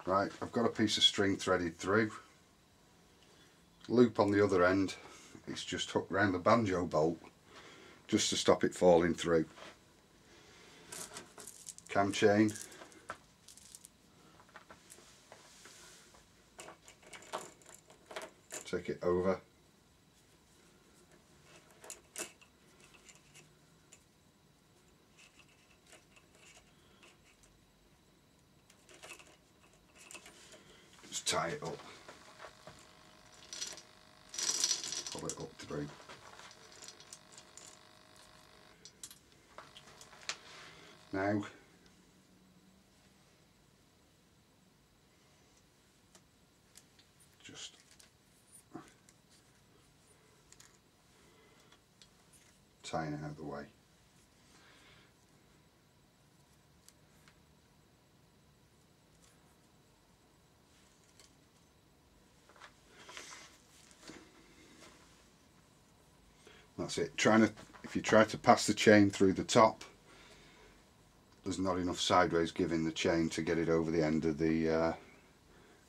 Right, I've got a piece of string threaded through, loop on the other end. It's just hooked around the banjo bolt just to stop it falling through. Cam chain, take it over, just tie it up, pull it up through. Now just tying it out of the way. That's it. If you try to pass the chain through the top, there's not enough sideways give in the chain to get it over the end of the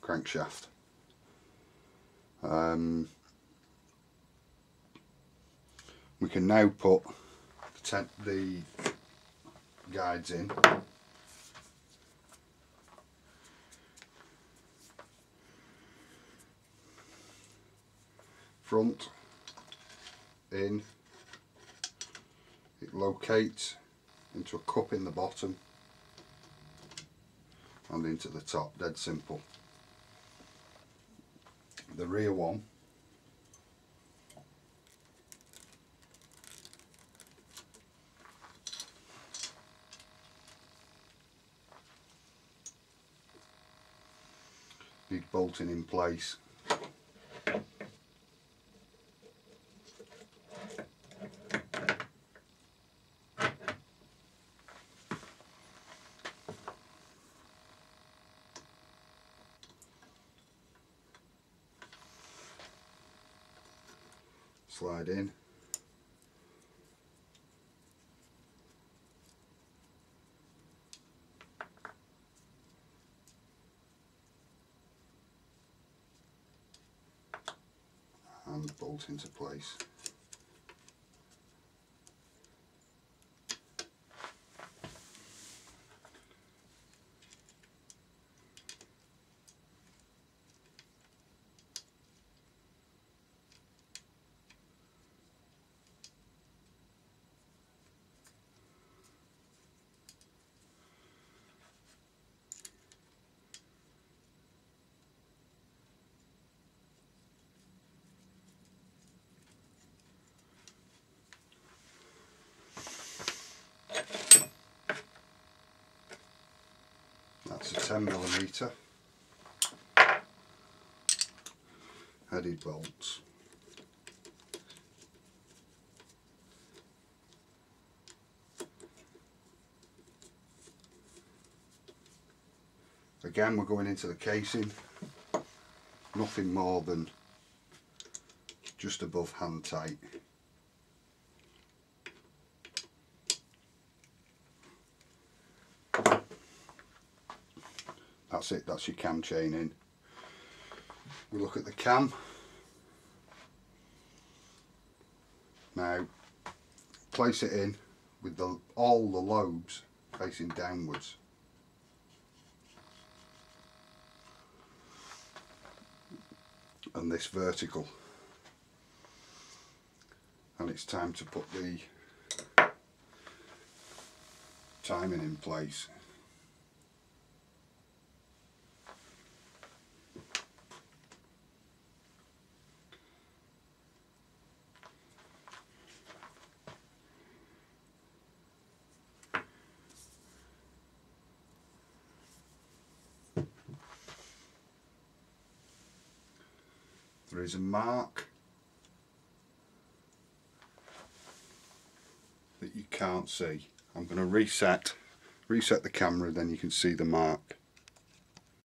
crankshaft. We can now put the guides in. Front, in, it locates into a cup in the bottom and into the top, dead simple. The rear one needs bolting in place. Slide in, and bolt into place. That's a 10mm headed bolts. Again, we're going into the casing, nothing more than just above hand tight. That's it, that's your cam chain in. We look at the cam. Now, place it in with all the lobes facing downwards. And this vertical. And it's time to put the timing in place. There is a mark that you can't see. I'm going to reset the camera, then you can see the mark.